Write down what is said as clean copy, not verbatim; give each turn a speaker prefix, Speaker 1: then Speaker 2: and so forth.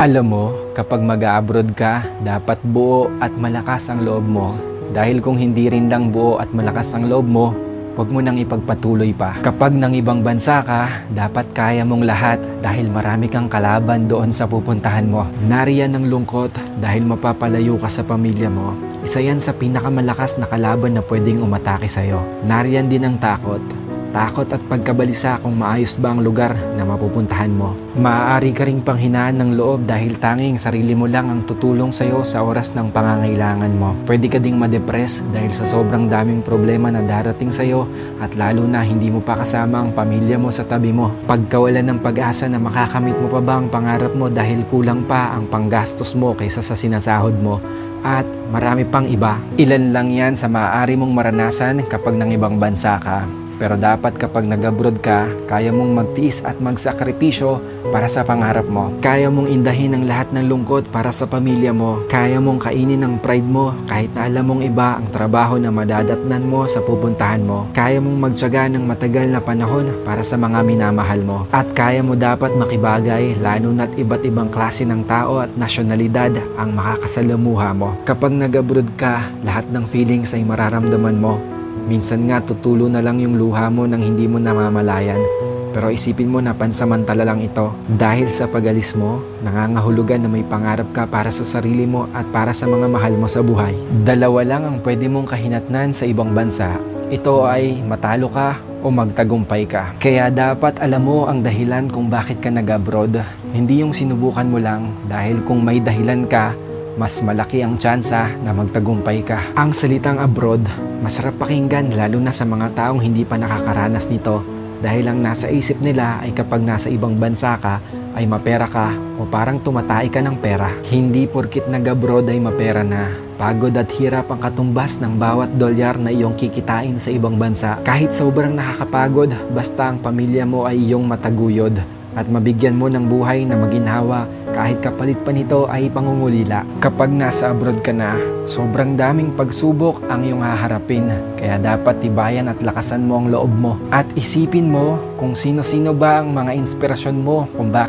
Speaker 1: Alam mo, kapag mag-abroad ka, dapat buo at malakas ang loob mo. Dahil kung hindi rin lang buo at malakas ang loob mo, huwag mo nang ipagpatuloy pa. Kapag nang ibang bansa ka, dapat kaya mong lahat dahil marami kang kalaban doon sa pupuntahan mo. Nariyan ang lungkot dahil mapapalayo ka sa pamilya mo. Isa yan sa pinakamalakas na kalaban na pwedeng umatake sa'yo. Nariyan din ang takot. Takot at pagkabalisa kung maayos ba ang lugar na mapupuntahan mo. Maaari ka ring panghinaan ng loob dahil tanging sarili mo lang ang tutulong sa'yo sa oras ng pangangailangan mo. Pwede ka ding madepress dahil sa sobrang daming problema na darating sa'yo at lalo na hindi mo pa kasama ang pamilya mo sa tabi mo. Pagkawalan ng pag-asa na makakamit mo pa ba ang pangarap mo dahil kulang pa ang panggastos mo kaysa sa sinasahod mo. At marami pang iba. Ilan lang yan sa maaari mong maranasan kapag nang ibang bansa ka. Pero dapat kapag nag-abroad ka, kaya mong magtiis at magsakripisyo para sa pangarap mo. Kaya mong indahin ang lahat ng lungkot para sa pamilya mo. Kaya mong kainin ang pride mo kahit na alam mong iba ang trabaho na madadatnan mo sa pupuntahan mo. Kaya mong magtiyaga ng matagal na panahon para sa mga minamahal mo. At kaya mo dapat makibagay lalo na't iba't ibang klase ng tao at nasyonalidad ang makakasalamuha mo. Kapag nag-abroad ka, lahat ng feelings ay mararamdaman mo. Minsan nga tutulo na lang yung luha mo nang hindi mo namamalayan. Pero isipin mo na pansamantala lang ito. Dahil sa pag-alis mo, nangangahulugan na may pangarap ka para sa sarili mo at para sa mga mahal mo sa buhay. Dalawa lang ang pwede mong kahinatnan sa ibang bansa. Ito ay matalo ka o magtagumpay ka. Kaya dapat alam mo ang dahilan kung bakit ka nag-abroad. Hindi yung sinubukan mo lang dahil kung may dahilan ka, mas malaki ang tsansa na magtagumpay ka. Ang salitang abroad, masarap pakinggan lalo na sa mga taong hindi pa nakakaranas nito dahil ang nasa isip nila ay kapag nasa ibang bansa ka ay mapera ka o parang tumatay ka ng pera. Hindi porkit nag-abroad ay mapera na. Pagod at hirap ang katumbas ng bawat dolyar na iyong kikitain sa ibang bansa. Kahit sobrang nakakapagod, basta ang pamilya mo ay iyong mataguyod at mabigyan mo ng buhay na maginhawa kahit kapalit pa nito ay pangungulila. Kapag nasa abroad ka na, sobrang daming pagsubok ang iyong haharapin. Kaya dapat tibayan at lakasan mo ang loob mo. At isipin mo kung sino-sino ba ang mga inspirasyon mo kung bakit